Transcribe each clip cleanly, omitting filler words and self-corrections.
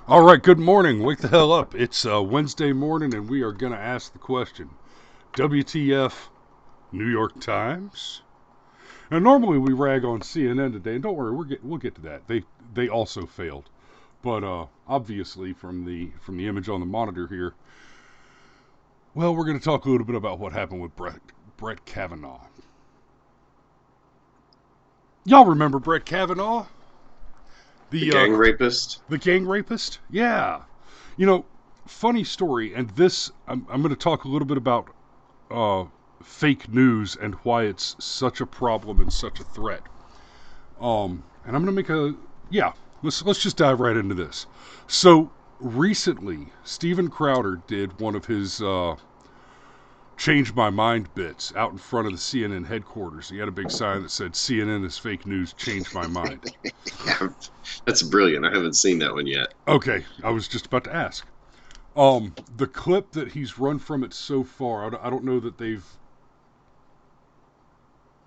All right, good morning. Wake the hell up. It's Wednesday morning, and we are going to ask the question WTF, New York Times? Now, normally we rag on CNN today, and don't worry, we'll get to that. They also failed. But obviously, from the image on the monitor here, well, we're going to talk a little bit about what happened with Brett Kavanaugh. Y'all remember Brett Kavanaugh? The The gang rapist? the gang rapist? Yeah. You know, funny story, and this I'm going to talk a little bit about uh, fake news and why it's such a problem and such a threat. And I'm going to make a yeah. Let's just dive right into this. So recently, Steven Crowder did one of his change my mind bits out in front of the CNN headquarters. He had a big sign that said CNN is fake news, change my mind. Yeah, that's brilliant. I haven't seen that one yet. Okay, I was just about to ask. The clip that he's run from it so far, I don't know that they've.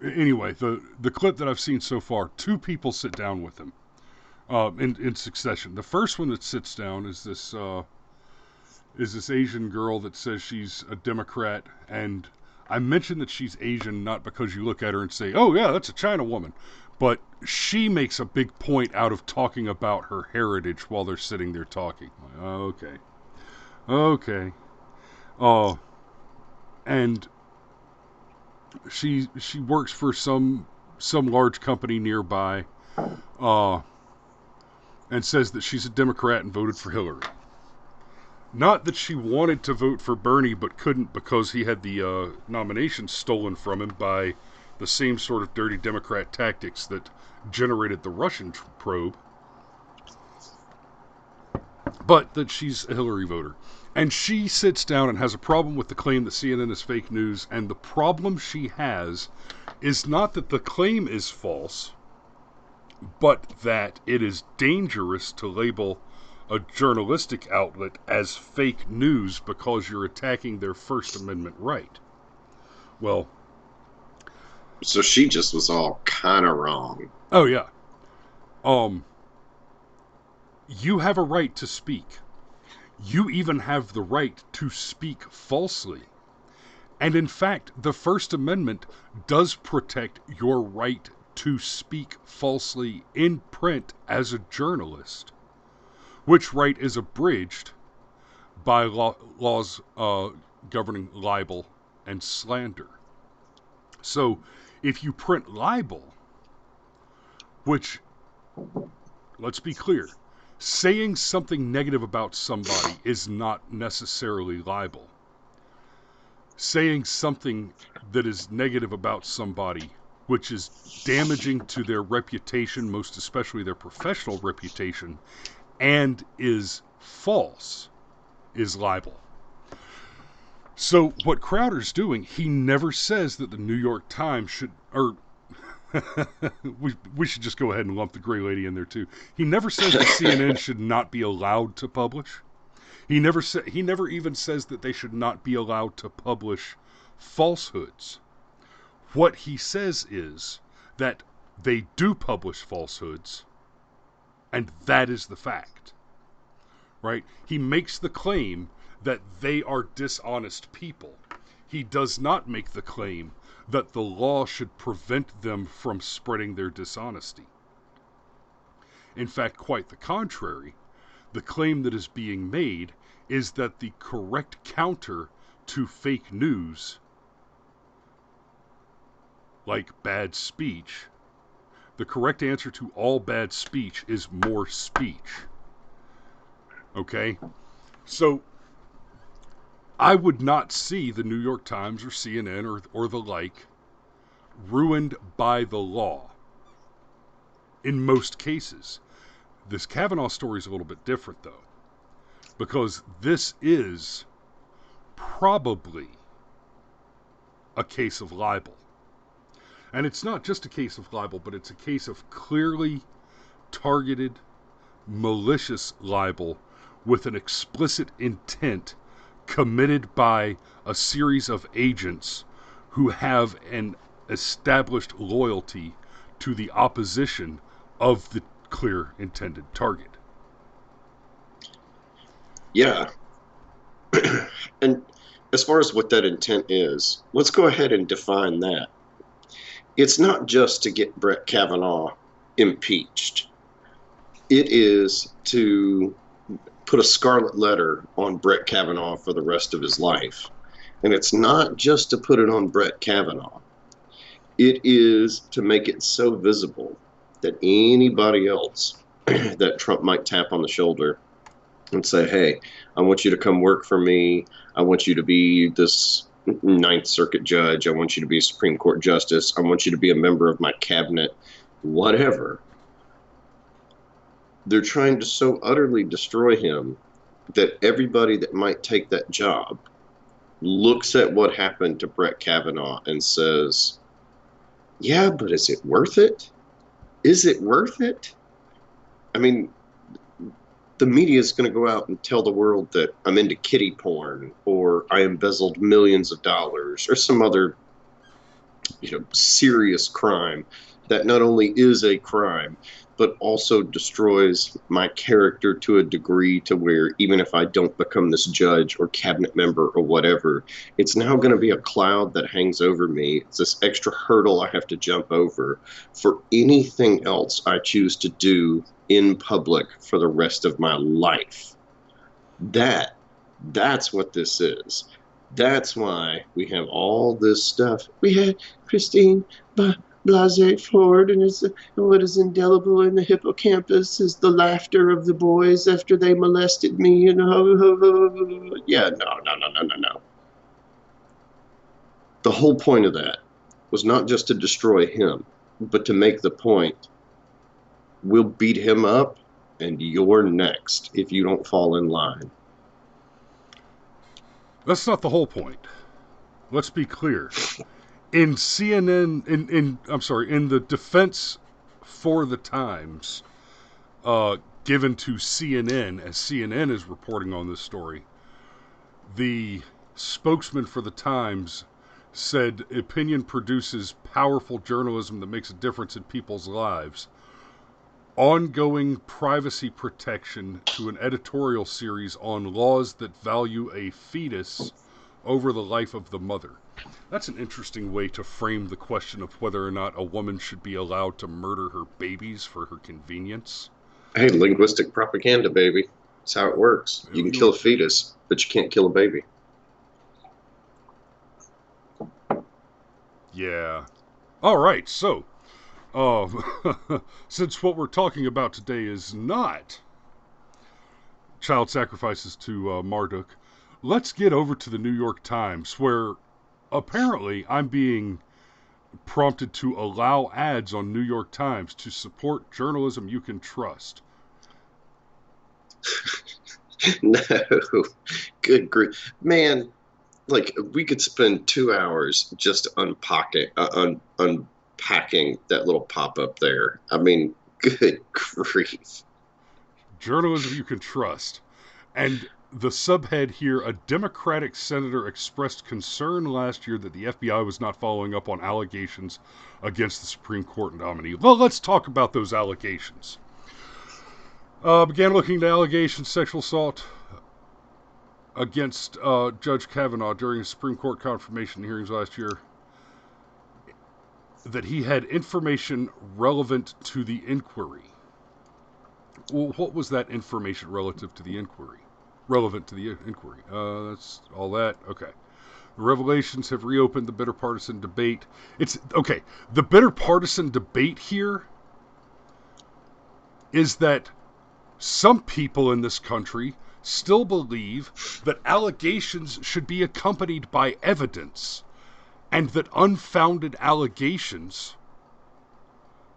Anyway, the clip that I've seen so far, two people sit down with him in succession. The first one that sits down is this Asian girl that says she's a Democrat, and I mention that she's Asian not because you look at her and say, "Oh yeah, that's a China woman," but she makes a big point out of talking about her heritage while they're sitting there talking. Like, okay, okay. Uh, and she works for some large company nearby, uh, and says that she's a Democrat and voted for Hillary. Not that she wanted to vote for Bernie but couldn't because he had the nomination stolen from him by the same sort of dirty Democrat tactics that generated the Russian probe, but that she's a Hillary voter. And she sits down and has a problem with the claim that CNN is fake news, and the problem she has is not that the claim is false, but that it is dangerous to label a journalistic outlet as fake news because you're attacking their First Amendment right. Well, So she just was all kind of wrong. oh yeah. Um, you have a right to speak. You even have the right to speak falsely. And in fact, the First Amendment does protect your right to speak falsely in print as a journalist, which right is abridged by laws governing libel and slander. So if you print libel, which, let's be clear, saying something negative about somebody is not necessarily libel. Saying something that is negative about somebody, which is damaging to their reputation, most especially their professional reputation, and is false, is libel. So what Crowder's doing, he never says that the New York Times should, or we should just go ahead and lump the gray lady in there too. He never says that CNN should not be allowed to publish. He never even says that they should not be allowed to publish falsehoods. What he says is that they do publish falsehoods, and that is the fact. Right? He makes the claim that they are dishonest people. He does not make the claim that the law should prevent them from spreading their dishonesty. In fact, quite the contrary. The claim that is being made is that the correct counter to fake news, like bad speech, the correct answer to all bad speech is more speech. Okay? So, I would not see the New York Times or CNN or the like ruined by the law in most cases. This Kavanaugh story is a little bit different, though, because this is probably a case of libel. And it's not just a case of libel, but it's a case of clearly targeted, malicious libel with an explicit intent committed by a series of agents who have an established loyalty to the opposition of the clear intended target. Yeah. And as far as what that intent is, let's go ahead and define that. It's not just to get Brett Kavanaugh impeached. It is to put a scarlet letter on Brett Kavanaugh for the rest of his life. And it's not just to put it on Brett Kavanaugh. It is to make it so visible that anybody else that Trump might tap on the shoulder and say, hey, I want you to come work for me. I want you to be this Ninth Circuit judge. I want you to be a Supreme Court justice. I want you to be a member of my cabinet, whatever. They're trying to so utterly destroy him that everybody that might take that job looks at what happened to Brett Kavanaugh and says, yeah, but is it worth it? Is it worth it? I mean, the media is going to go out and tell the world that I'm into kiddie porn or I embezzled millions of dollars or some other, serious crime that not only is a crime, but also destroys my character to a degree to where even if I don't become this judge or cabinet member or whatever, it's now going to be a cloud that hangs over me. It's this extra hurdle I have to jump over for anything else I choose to do in public for the rest of my life. That's what this is. That's why we have all this stuff. We had Christine Blasey Ford, and what is indelible in the hippocampus is the laughter of the boys after they molested me. Yeah, no. The whole point of that was not just to destroy him, but to make the point, we'll beat him up, and you're next if you don't fall in line. That's not the whole point. Let's be clear. In CNN, in the defense for the Times, given to CNN, as CNN is reporting on this story, the spokesman for the Times said opinion produces powerful journalism that makes a difference in people's lives. Ongoing privacy protection to an editorial series on laws that value a fetus over the life of the mother. That's an interesting way to frame the question of whether or not a woman should be allowed to murder her babies for her convenience. Hey, linguistic propaganda, baby. That's how it works. You can kill a fetus, but you can't kill a baby. Yeah. All right, so since what we're talking about today is not child sacrifices to Marduk, let's get over to the New York Times, where apparently I'm being prompted to allow ads on New York Times to support journalism you can trust. No. Good grief. Man, like, we could spend 2 hours just unpacking that little pop-up there. I mean, good grief. Journalism you can trust. And the subhead here, a Democratic senator expressed concern last year that the FBI was not following up on allegations against the Supreme Court nominee. Well, let's talk about those allegations. Began looking into allegations sexual assault against Judge Kavanaugh during his Supreme Court confirmation hearings last year, that he had information relevant to the inquiry. Well, what was that information relative to the inquiry? Relevant to the inquiry. That's all that. Okay. The revelations have reopened the bitter partisan debate. It's okay. The bitter partisan debate here is that some people in this country still believe that allegations should be accompanied by evidence, and that unfounded allegations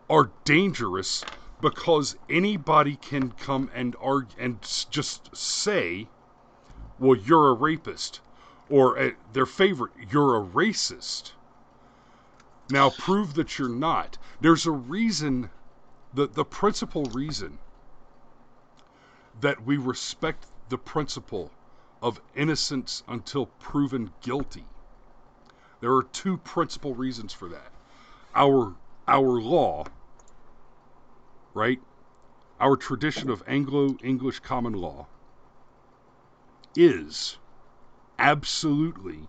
are dangerous because anybody can come and argue and just say, well, you're a rapist, or their favorite, you're a racist. Now prove that you're not. There's a reason, the principal reason that we respect the principle of innocence until proven guilty. There are two principal reasons for that. Our law, right? Our tradition of Anglo-English common law is absolutely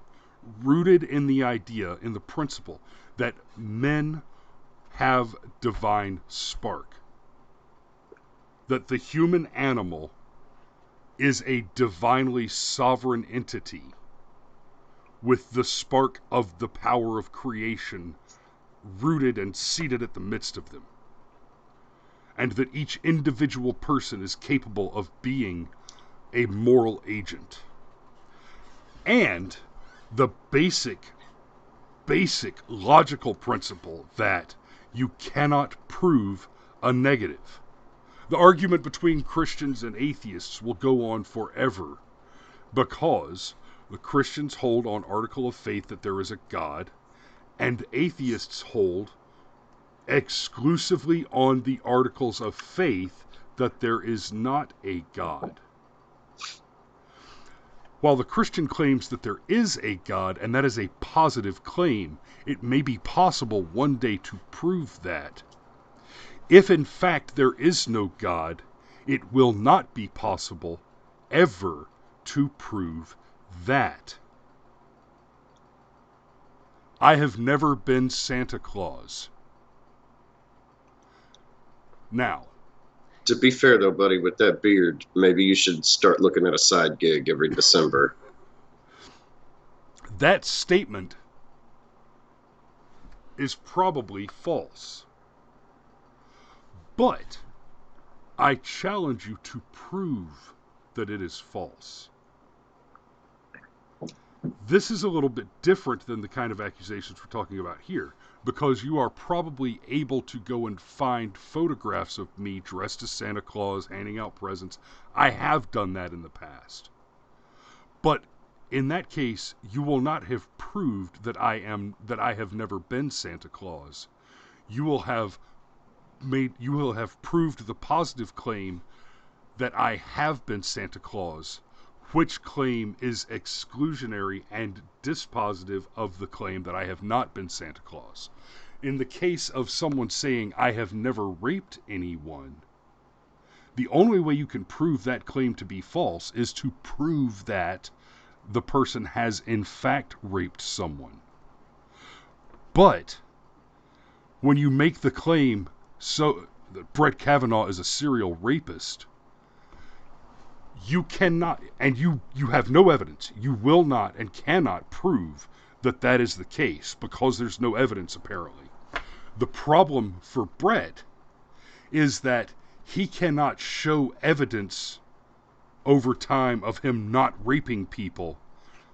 rooted in the idea, in the principle, that men have divine spark. That the human animal is a divinely sovereign entity with the spark of the power of creation rooted and seated at the midst of them. And that each individual person is capable of being a moral agent. And the basic logical principle that you cannot prove a negative. The argument between Christians and atheists will go on forever because the Christians hold on article of faith that there is a God, and atheists hold exclusively on the articles of faith that there is not a God. While the Christian claims that there is a God, and that is a positive claim, it may be possible one day to prove that. If in fact there is no God, it will not be possible ever to prove that. I have never been Santa Claus. Now, to be fair though, buddy, with that beard, maybe you should start looking at a side gig every December. That statement is probably false. But I challenge you to prove that it is false. This is a little bit different than the kind of accusations we're talking about here, because you are probably able to go and find photographs of me dressed as Santa Claus, handing out presents. I have done that in the past. But in that case, you will not have proved that I have never been Santa Claus. You will have proved the positive claim that I have been Santa Claus, which claim is exclusionary and dispositive of the claim that I have not been Santa Claus. In the case of someone saying I have never raped anyone, the only way you can prove that claim to be false is to prove that the person has in fact raped someone. But when you make the claim so that Brett Kavanaugh is a serial rapist, you cannot, and you have no evidence, you will not and cannot prove that that is the case, because there's no evidence apparently. The problem for Brett is that he cannot show evidence over time of him not raping people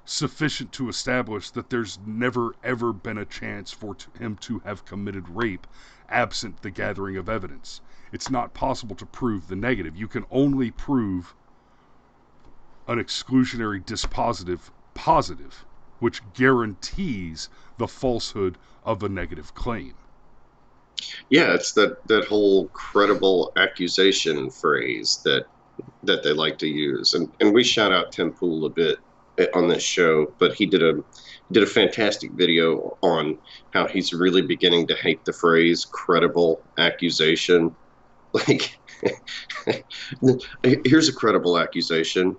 sufficient to establish that there's never ever been a chance for him to have committed rape absent the gathering of evidence. It's not possible to prove the negative. You can only prove an exclusionary dispositive positive, which guarantees the falsehood of a negative claim. Yeah, it's that whole credible accusation phrase that they like to use. And we shout out Tim Pool a bit on this show, but he did a fantastic video on how he's really beginning to hate the phrase credible accusation. Like, here's a credible accusation.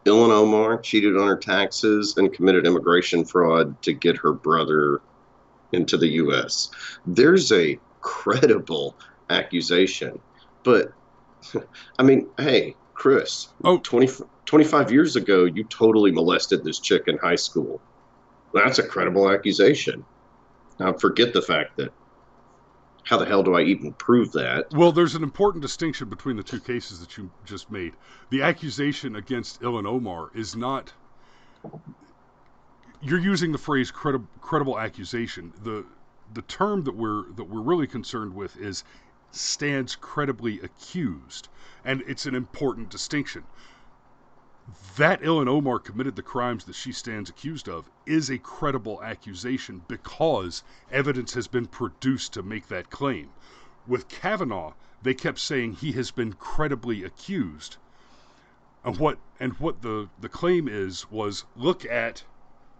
Ilhan Omar cheated on her taxes and committed immigration fraud to get her brother into the U.S. There's a credible accusation. But, I mean, hey, Chris, 25 years ago, you totally molested this chick in high school. That's a credible accusation. Now, forget the fact that, how the hell do I even prove that? Well, there's an important distinction between the two cases that you just made. The accusation against Ilhan Omar is not... You're using the phrase credible accusation. The term that we're really concerned with is stands credibly accused, and it's an important distinction. That Ilhan Omar committed the crimes that she stands accused of is a credible accusation because evidence has been produced to make that claim. With Kavanaugh, they kept saying he has been credibly accused. And what the claim was look at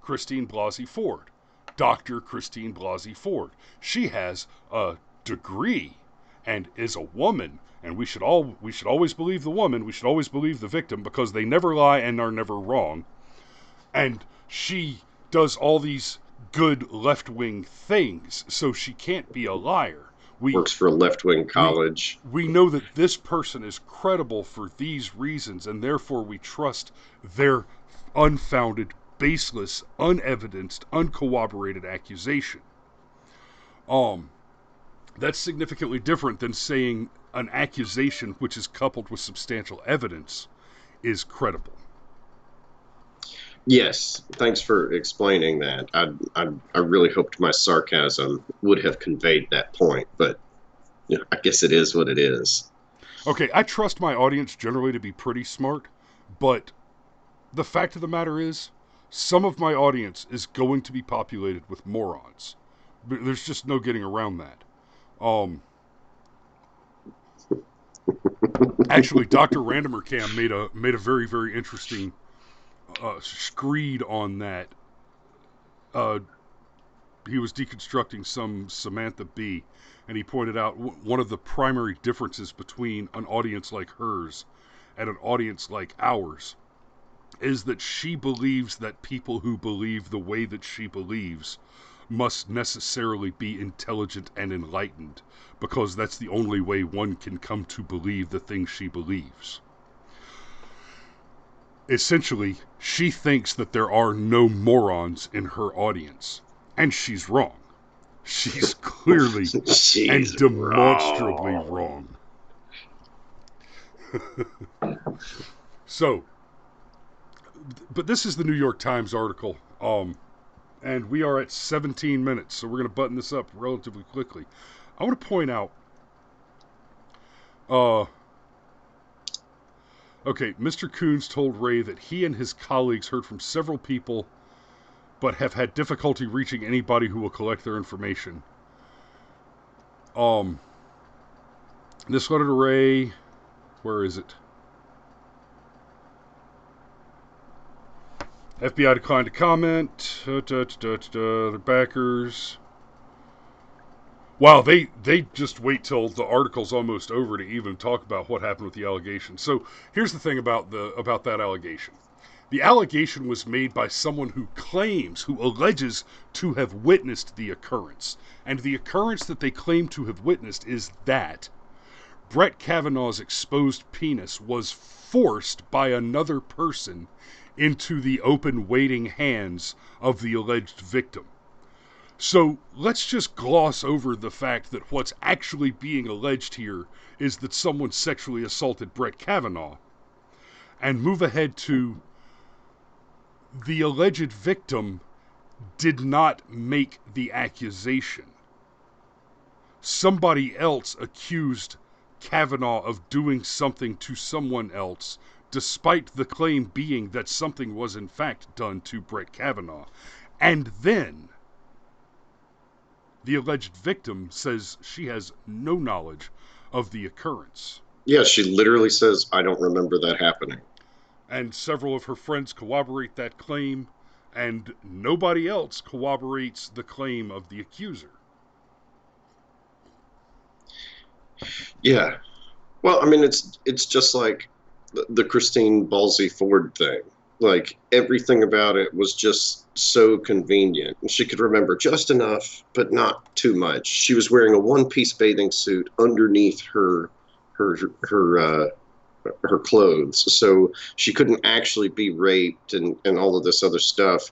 Christine Blasey Ford, Dr. Christine Blasey Ford. She has a degree and is a woman, and we should always believe the woman, we should always believe the victim, because they never lie and are never wrong. And she does all these good left-wing things, so she can't be a liar. Works for a left-wing college. We know that this person is credible for these reasons, and therefore we trust their unfounded, baseless, unevidenced, uncorroborated accusation. That's significantly different than saying an accusation which is coupled with substantial evidence is credible. Yes, thanks for explaining that. I really hoped my sarcasm would have conveyed that point, but I guess it is what it is. Okay, I trust my audience generally to be pretty smart, but the fact of the matter is, some of my audience is going to be populated with morons. There's just no getting around that. Actually, Dr. Randomer Cam made a very, very interesting screed on that. He was deconstructing some Samantha Bee, and he pointed out one of the primary differences between an audience like hers and an audience like ours is that she believes that people who believe the way that she believes must necessarily be intelligent and enlightened, because that's the only way one can come to believe the things she believes. Essentially, she thinks that there are no morons in her audience, and she's wrong. She's clearly and demonstrably wrong. So, but this is the New York Times article, and we are at 17 minutes, so we're going to button this up relatively quickly. I want to point out, okay, Mr. Coons told Ray that he and his colleagues heard from several people but have had difficulty reaching anybody who will collect their information. This letter to Ray, where is it? FBI declined to comment. The backers. Wow, they just wait till the article's almost over to even talk about what happened with the allegation. So here's the thing about that allegation. The allegation was made by someone who alleges to have witnessed the occurrence. And the occurrence that they claim to have witnessed is that Brett Kavanaugh's exposed penis was forced by another person into the open, waiting hands of the alleged victim. So let's just gloss over the fact that what's actually being alleged here is that someone sexually assaulted Brett Kavanaugh, and move ahead to the alleged victim did not make the accusation. Somebody else accused Kavanaugh of doing something to someone else, despite the claim being that something was in fact done to Brett Kavanaugh. And then the alleged victim says she has no knowledge of the occurrence. Yeah, she literally says, I don't remember that happening. And several of her friends corroborate that claim, and nobody else corroborates the claim of the accuser. Yeah. Well, I mean, it's just like the Christine Ballsy Ford thing. Like, everything about it was just so convenient. She could remember just enough, but not too much. She was wearing a one-piece bathing suit underneath her clothes, so she couldn't actually be raped and all of this other stuff.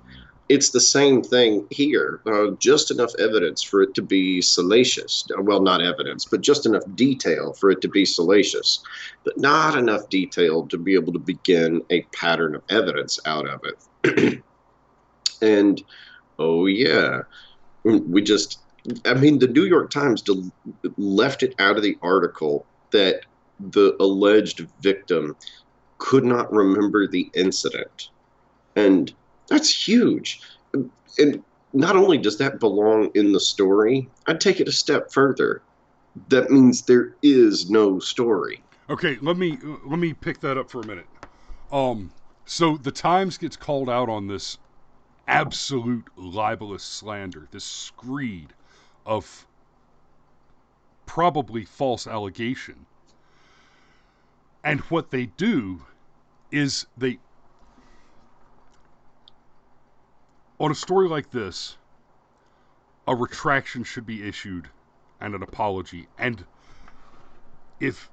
It's the same thing here. Just enough evidence for it to be salacious. Well, not evidence, but just enough detail for it to be salacious, but not enough detail to be able to begin a pattern of evidence out of it. And, oh yeah, the New York Times left it out of the article that the alleged victim could not remember the incident. And that's huge. And not only does that belong in the story, I'd take it a step further. That means there is no story. Okay, let me pick that up for a minute. So the Times gets called out on this absolute libelous slander, this screed of probably false allegation. And what they do is on a story like this, a retraction should be issued and an apology. And if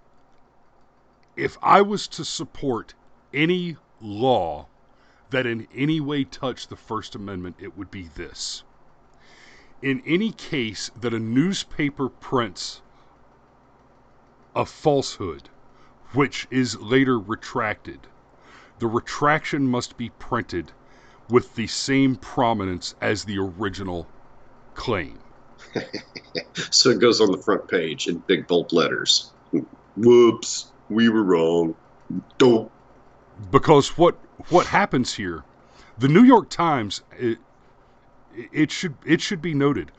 I was to support any law that in any way touched the First Amendment, it would be this. In any case that a newspaper prints a falsehood, which is later retracted, the retraction must be printed with the same prominence as the original claim. So it goes on the front page in big bold letters. Whoops, we were wrong. Don't. Because what happens here, the New York Times, it should be noted,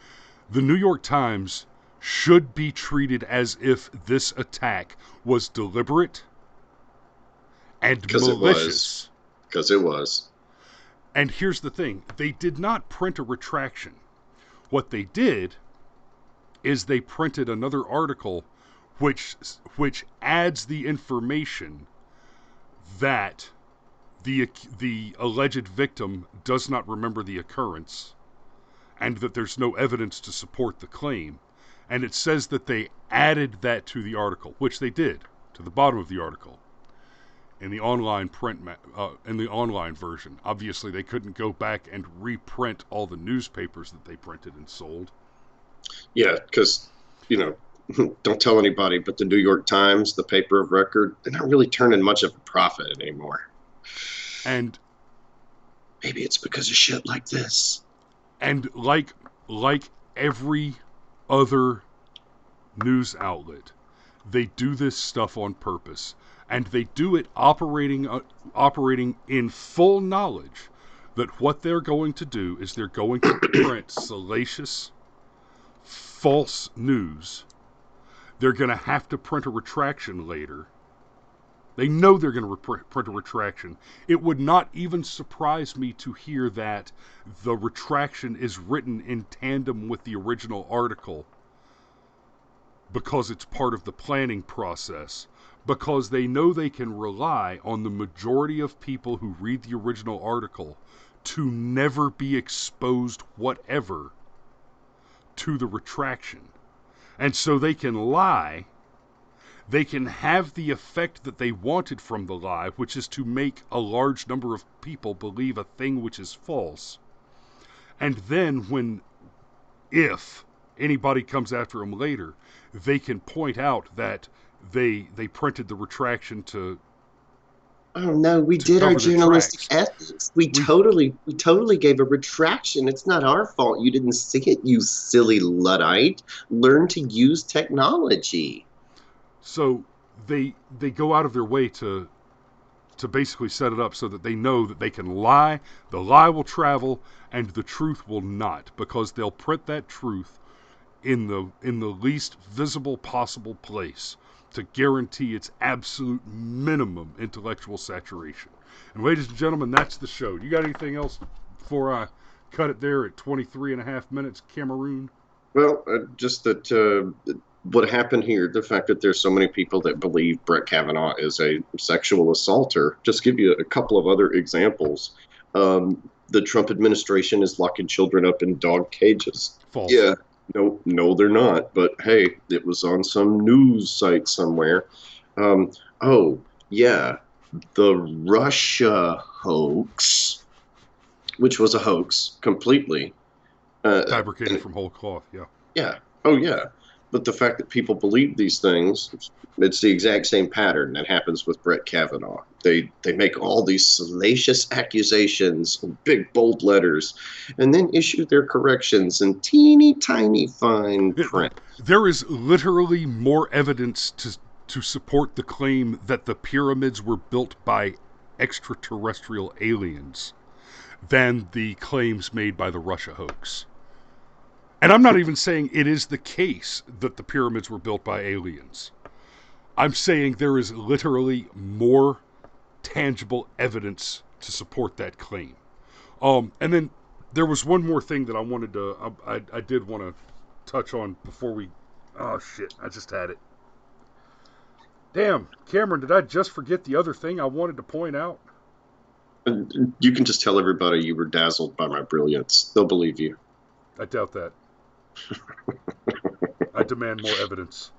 the New York Times should be treated as if this attack was deliberate and malicious. Because it was. And here's the thing, they did not print a retraction. What they did is they printed another article which adds the information that the alleged victim does not remember the occurrence and that there's no evidence to support the claim. And it says that they added that to the article, which they did, to the bottom of the article. In the online in the online version. Obviously, they couldn't go back and reprint all the newspapers that they printed and sold. Yeah, because, don't tell anybody, but the New York Times, the paper of record, they're not really turning much of a profit anymore. And maybe it's because of shit like this. And like every other news outlet, they do this stuff on purpose. And they do it operating in full knowledge that what they're going to do is they're going to print salacious, false news. They're going to have to print a retraction later. They know they're going to print a retraction. It would not even surprise me to hear that the retraction is written in tandem with the original article because it's part of the planning process. Because they know they can rely on the majority of people who read the original article to never be exposed whatever to the retraction. And so they can lie. They can have the effect that they wanted from the lie, which is to make a large number of people believe a thing which is false. And then if anybody comes after them later, they can point out that they printed the retraction to. Oh no, we did our journalistic ethics. We totally gave a retraction. It's not our fault you didn't see it, you silly Luddite. Learn to use technology. So they go out of their way to basically set it up so that they know that they can lie, the lie will travel, and the truth will not, because they'll print that truth in the least visible possible place to guarantee its absolute minimum intellectual saturation. And ladies and gentlemen, that's the show. You got anything else before I cut it there at 23 and a half minutes, Cameroon? Well, just that what happened here, the fact that there's so many people that believe Brett Kavanaugh is a sexual assaulter, just give you a couple of other examples. The Trump administration is locking children up in dog cages. False. Yeah. No, they're not. But hey, it was on some news site somewhere. Oh, yeah, the Russia hoax, which was a hoax completely. Fabricated from whole cloth, yeah. Yeah. Oh, yeah. But the fact that people believe these things, it's the exact same pattern that happens with Brett Kavanaugh. They make all these salacious accusations in big, bold letters and then issue their corrections in teeny, tiny, fine print. There is literally more evidence to support the claim that the pyramids were built by extraterrestrial aliens than the claims made by the Russia hoax. And I'm not even saying it is the case that the pyramids were built by aliens. I'm saying there is literally more tangible evidence to support that claim. And then there was one more thing that I wanted to, I did want to touch on before we Oh, shit. I just had it. Damn, Cameron, did I just forget the other thing I wanted to point out? You can just tell everybody you were dazzled by my brilliance. They'll believe you. I doubt that. I demand more evidence.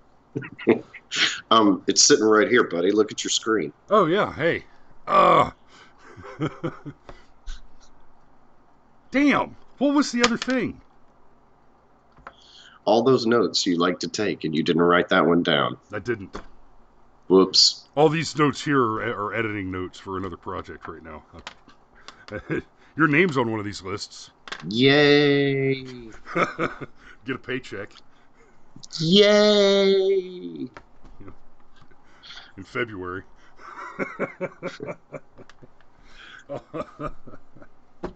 It's sitting right here, buddy. Look at your screen. Oh, yeah. Hey. Damn. What was the other thing? All those notes you like to take, and you didn't write that one down. I didn't. Whoops. All these notes here are editing notes for another project right now. Your name's on one of these lists. Yay! Get a paycheck. Yay! In February.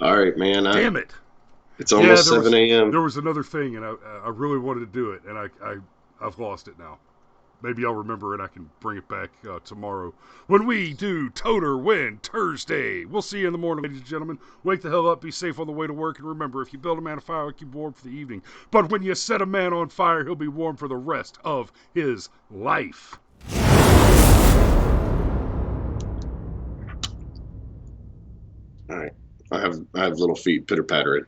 All right, man. Damn it! It's almost 7 a.m. There was another thing, and I really wanted to do it, and I've lost it now. Maybe I'll remember and I can bring it back tomorrow when we do Totar Win Thursday. We'll see you in the morning, ladies and gentlemen. Wake the hell up, be safe on the way to work, and remember, if you build a man a fire, keep warm for the evening. But when you set a man on fire, he'll be warm for the rest of his life. All right. I have little feet pitter-pattering.